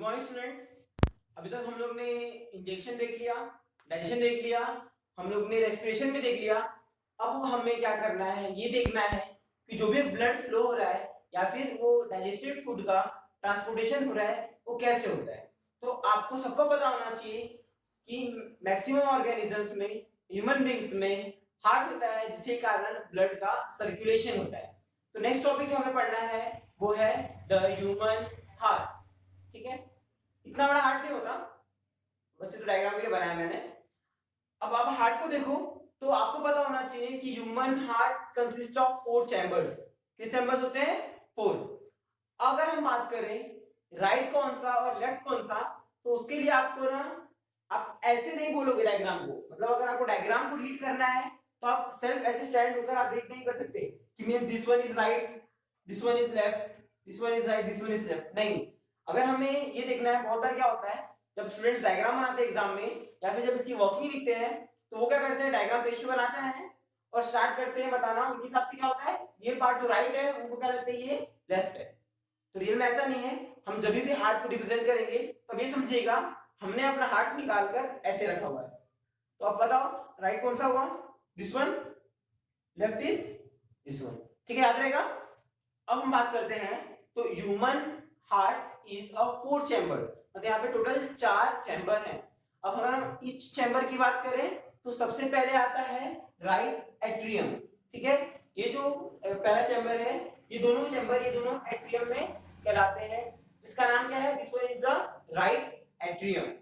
Morning students. अभी तक हम लोग ने इंजेक्शन देख लिया, डाइजेशन देख लिया, हम लोग ने रेस्पिरेशन भी देख लिया। अब हमें क्या करना है, ये देखना है कि जो भी ब्लड फ्लो हो रहा है या फिर वो डाइजेस्टेड फूड का ट्रांसपोर्टेशन हो रहा है वो कैसे होता है। तो आपको सबको पता होना चाहिए कि मैक्सिमम ऑर्गेनिजम्स में, ह्यूमन बींग्स में हार्ट होता है जिसके कारण ब्लड का सर्कुलेशन होता है। तो नेक्स्ट टॉपिक जो हमें पढ़ना है वो है द ह्यूमन हार्ट। ठीक है, इतना बड़ा हार्ट नहीं होता, बस ये तो डायग्राम के लिए बनाया मैंने। अब आप हार्ट को देखो तो आपको पता होना चाहिए कि human heart consist of 4 chambers. कितने चैम्बर्स होते हैं? 4। अगर हम बात करें राइट कौन सा और लेफ्ट कौन सा, तो उसके लिए आपको ना, आप ऐसे नहीं बोलोगे डायग्राम को। मतलब अगर आपको डायग्राम को रीड करना है तो आप सेल्फ ऐसे स्टैंड होकर आप रीड नहीं कर सकते कि means this one is right, this one is left, this one is right, this one is left. नहीं, अगर हमें ये देखना है, बहुत बार क्या होता है जब स्टूडेंट्स डायग्राम बनाते हैं एग्जाम में या फिर जब इसकी वर्किंग लिखते हैं तो वो क्या करते हैं, डायग्राम रेशियो बनाते हैं और स्टार्ट करते हैं बताना उनके हिसाब से क्या होता है, ये पार्ट जो राइट है उनको क्या लगता है ये लेफ्ट है। तो रियल में ऐसा नहीं है। हम जब भी हार्ट को रिप्रेजेंट करेंगे तब ये समझिएगा हमने अपना हार्ट निकालकर ऐसे रखा हुआ है। तो अब बताओ राइट कौन सा हुआ? This one, left is this one. ठीक है, याद रहेगा। अब हम बात करते हैं तो human heart is a 4 chamber, मतलब यहाँ पे टोटल 4 चैम्बर हैं। अब अगर हम ईच चैम्बर की बात करें तो सबसे पहले आता है राइट एट्रियम। ठीक है, ये जो पहला चैम्बर है, ये दोनों चैम्बर ये दोनों एट्रियम में कहलाते हैं। इसका नाम क्या है? This one is the right atrium.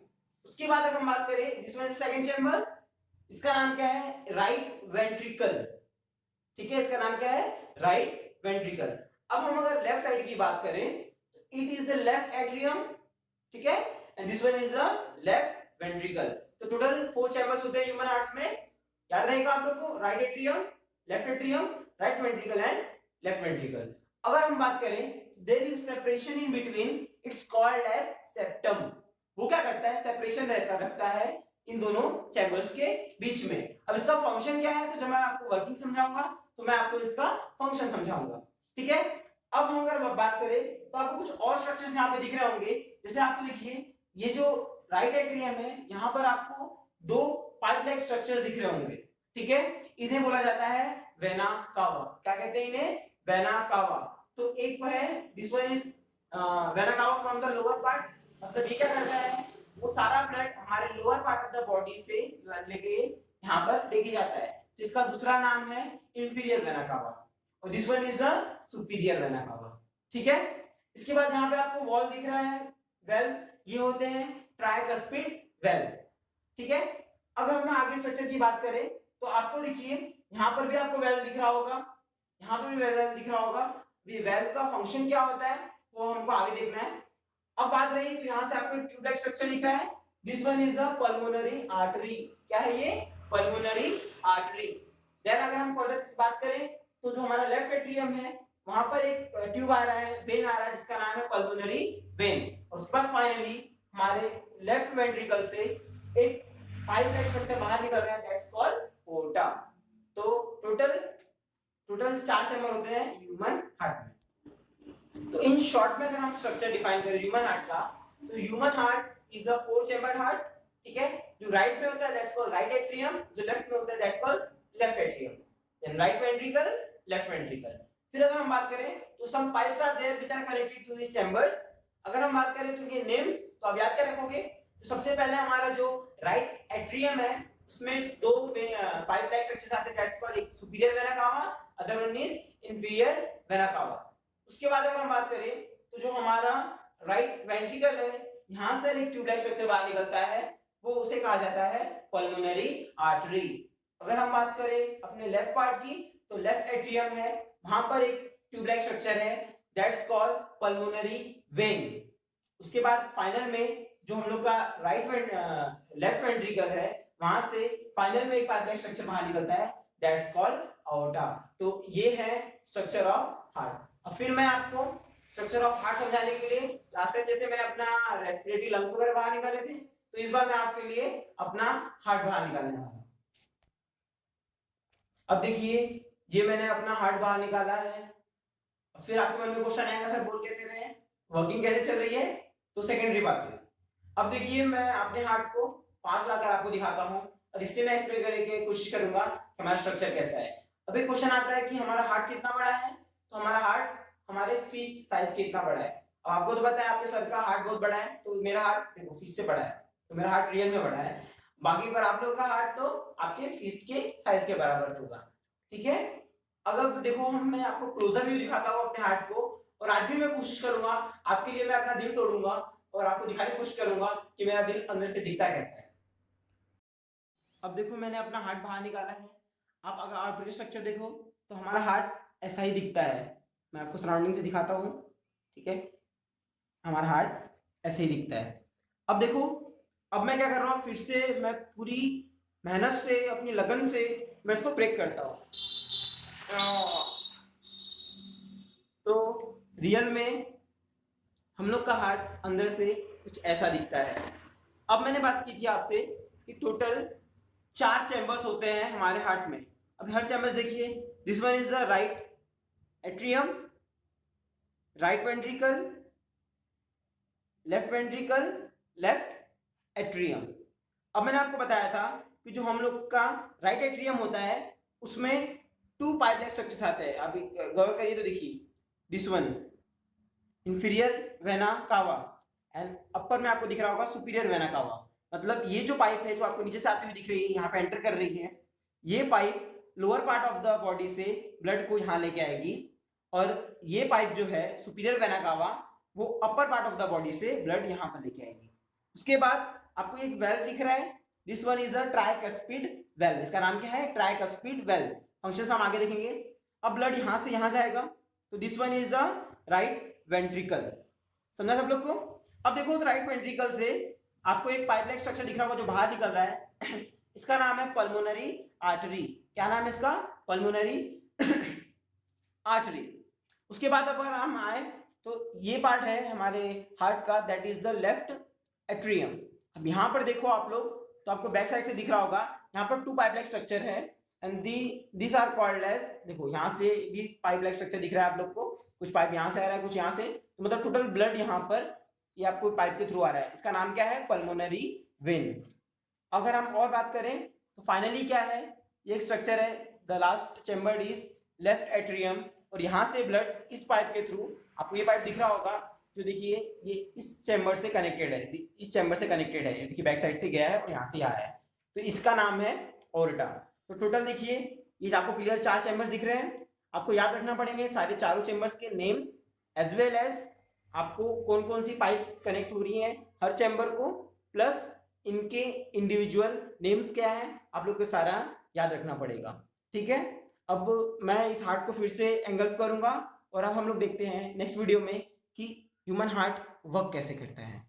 उसके बाद अगर हम बात करें this one is second chamber, इसका नाम क्या है? Right ventricle. ठीक है, इसका नाम क्या है? Right ventricle. अब हम अगर लेफ्ट साइड की बात करें तो it is the left atrium. ठीक है, and this one is the left ventricle. तो टोटल 4 चैम्बर्स होते हैं ह्यूमन हार्ट में, याद रहेगा आप लोग को, right atrium, left atrium, right ventricle and left ventricle. अगर हम बात करें there is separation in between, it's called as septum. वो क्या करता है? सेपरेशन रखता है इन दोनों चैम्बर्स के बीच में। अब इसका फंक्शन क्या है तो जब मैं आपको वर्किंग समझाऊंगा तो मैं आपको इसका फंक्शन समझाऊंगा। ठीक है, अब हम अगर बात करें तो आपको कुछ और स्ट्रक्चर्स यहाँ पे दिख रहे होंगे। जैसे आपको देखिए ये जो राइट एट्रियम है यहाँ पर आपको 2 पाइप लाइक स्ट्रक्चर दिख रहे होंगे। ठीक है, इन्हें बोला जाता है वेना कावा। क्या कहते हैं इन्हें? Vena cava. तो एक है this one is vena cava from the lower part, मतलब ये क्या करता है, वो सारा ब्लड हमारे lower part of the body से लेके यहाँ पर लेके जाता है। तो इसका दूसरा नाम है इंफीरियर वेना कावा और this one is the superior vena cava. ठीक है, इसके बाद यहाँ पे आपको वॉल दिख रहा है, वेल्व, ये होते हैं ट्राइकस्पिड वेल्व। ठीक है, अगर हम आगे स्ट्रक्चर की बात करें तो आपको देखिए यहाँ पर भी आपको वेल्व दिख रहा होगा, यहाँ पर भी वेल्व दिख रहा होगा। ये वेल्व का फंक्शन क्या होता है वो हमको आगे देखना है। अब बात रही तो यहाँ से आपको एक ट्यूब लाइक स्ट्रक्चर लिखा है, this one is the pulmonary artery. क्या है ये? Pulmonary artery. देन अगर हम फर्दर बात करें तो जो हमारा लेफ्ट एट्रियम है वहां पर एक ट्यूब आ रहा है, वेन आ रहा है जिसका नाम है पल्मोनरी वेन। और उसके बाद फाइनली हमारे लेफ्ट वेंट्रिकल से एक पाइप लाइक स्ट्रक्चर बाहर निकल रहा है, दैट्स कॉल्ड पोर्टा। तो टोटल 4 चैम्बर होते हैं ह्यूमन हार्ट में। तो इन शॉर्ट में अगर हम स्ट्रक्चर डिफाइन करें ह्यूमन हार्ट का, तो human heart is a 4 chambered heart. ठीक है, जो राइट में होता है दैट्स कॉल्ड राइट एट्रियम, जो लेफ्ट में होता है that's called left atrium. Then right ventricle, left ventricle. फिर अगर हम बात करें तो some pipes are there which are connected to this chambers. अगर हम बात करें तो इनके नेम तो आप याद क्या रखोगे, तो सबसे पहले हमारा जो राइट एट्रियम है उसमें 2 पाइप लाइक स्ट्रक्चर्स आते हैं, दैट्स कॉल्ड एक superior vena cava, other one is inferior vena cava. उसके बाद अगर हम बात करें तो जो हमारा राइट वेंट्रिकल है यहां से एक ट्यूब लाइक स्ट्रक्चर बाहर निकलता है, वो उसे कहा जाता है पल्मोनरी आर्टरी। अगर हम बात करें अपने लेफ्ट पार्ट की तो लेफ्ट एट्रियम है, वहां पर एक ट्यूब लाइक स्ट्रक्चर है, दैट्स कॉल्ड पल्मोनरी वेन। उसके बाद फाइनल में जो हम लोग का लेफ्ट वेंट्रिकल है वहां से फाइनल में एक पाइप लाइक स्ट्रक्चर बाहर निकलता है, दैट्स कॉल्ड aorta। तो ये है स्ट्रक्चर ऑफ हार्ट। अब फिर मैं आपको स्ट्रक्चर ऑफ हार्ट समझाने के लिए लास्ट टाइम जैसे मैंने अपना रेस्पिरेटरी लंग्स वगैरह बाहर निकाले थे, तो इस बार मैं आपके लिए अपना हार्ट बाहर निकालने वाला हूं। अब देखिए ये मैंने अपना हार्ट बाहर निकाला है। फिर आपके मन में क्वेश्चन आएगा सर बोल कैसे रहे हैं, वर्किंग कैसे चल रही है। तो सेकेंडरी बात है। अब देखिए मैं अपने हार्ट को पास लाकर आपको दिखाता हूँ और इससे मैं एक्सप्लेन करने की कोशिश करूंगा कि हमारा स्ट्रक्चर कैसा है। अब एक क्वेश्चन आता है कि हमारा हार्ट कितना बड़ा है, तो हमारा हार्ट हमारे फिस्ट साइज कितना बड़ा है। अब आपको तो पता है आपके सर का हार्ट बहुत बड़ा है, तो मेरा हार्ट देखो फिस्ट से बड़ा है, तो मेरा हार्ट रियल में बड़ा है। बाकी पर आप लोग का हार्ट तो आपके फिस्ट के साइज के बराबर होगा, ठीक है। अगर देखो मैं आपको क्लोजर व्यू दिखाता हूँ अपने हार्ट को, और आज भी मैं कोशिश करूंगा आपके लिए, मैं अपना दिल तोड़ूंगा और आपको दिखाने की कोशिश करूंगा कि मेरा दिल अंदर से दिखता कैसा है। अब देखो मैंने अपना हार्ट बाहर निकाला है। आप अगर आर्टरी स्ट्रक्चर देखो तो हमारा हार्ट ऐसा ही दिखता है। मैं आपको सराउंडिंग से दिखाता हूँ, ठीक है। हमारा हार्ट ऐसे ही दिखता है। अब देखो अब मैं क्या कर रहा हूँ, फिर से मैं पूरी मेहनत से अपनी लगन से मैं इसको ब्रेक करता हूँ। तो रियल में हम लोग का हार्ट अंदर से कुछ ऐसा दिखता है। अब मैंने बात की थी आपसे कि टोटल 4 चैम्बर्स होते हैं हमारे हार्ट में। अब हर चैम्बर्स देखिए, this one is the right atrium, right ventricle, left ventricle, left atrium. अब मैंने आपको बताया था कि जो हम लोग का राइट एट्रियम होता है उसमें 2 पाइपलाइक स्ट्रक्चर्स आते हैं। अभी गौर करिए तो देखिए, this one inferior vena cava and upper में आपको दिख रहा होगा सुपीरियर वेना कावा। मतलब ये जो पाइप है जो आपको नीचे से आती हुई दिख रही है, यहाँ पे एंटर कर रही है, ये pipe lower part of the body से ब्लड को यहाँ लेके आएगी, और ये पाइप जो है सुपीरियर वेना कावा वो upper part of the body से ब्लड यहाँ पर लेके आएगी। उसके बाद आपको एक वेल्व दिख रहा है, this one is the tricuspid valve. इसका नाम क्या है? Tricuspid valve. फंक्शन हम आगे देखेंगे। अब ब्लड यहाँ से यहाँ जाएगा, तो this one is the right ventricle. समझा सब लोग को? अब देखो तो राइट वेंट्रिकल से आपको एक पाइपलाइक स्ट्रक्चर दिख रहा होगा जो बाहर निकल रहा है इसका नाम है पल्मोनरी आर्टरी। क्या नाम है इसका? Pulmonary artery. उसके बाद अगर हम आए तो ये पार्ट है हमारे हार्ट का, that is the left atrium. अब यहाँ पर देखो आप लोग तो आपको बैक साइड से दिख रहा होगा, यहाँ पर 2 पाइपलाइक स्ट्रक्चर है and this are called as, देखो यहाँ से भी पाइपलाइक स्ट्रक्चर दिख रहा है आप लोग को, कुछ पाइप यहाँ से आ रहा है कुछ यहाँ से, तो मतलब टोटल ब्लड यहाँ पर ये आपको पाइप के थ्रू आ रहा है। इसका नाम क्या है? Pulmonary vein. अगर हम और बात करें तो फाइनली क्या है, ये एक स्ट्रक्चर है, the last chamber is left atrium, और यहाँ से ब्लड इस पाइप के थ्रू, आपको ये पाइप दिख रहा होगा जो देखिए ये इस चैम्बर से कनेक्टेड है, इस चैम्बर से कनेक्टेड है, ये देखिए बैक साइड से गया है और यहाँ से आया है, तो इसका नाम है ओर्टा। तो टोटल देखिए ये आपको क्लियर 4 चैम्बर्स दिख रहे हैं। आपको याद रखना पड़ेंगे सारे चारों चैम्बर्स के नेम्स एज वेल एज आपको कौन कौन सी पाइप्स कनेक्ट हो रही हैं हर चैम्बर को, प्लस इनके इंडिविजुअल नेम्स क्या है, आप लोग को सारा याद रखना पड़ेगा, ठीक है। अब मैं इस हार्ट को फिर से एंगल्फ करूंगा और अब हम लोग देखते हैं नेक्स्ट वीडियो में कि ह्यूमन हार्ट वर्क कैसे करता है।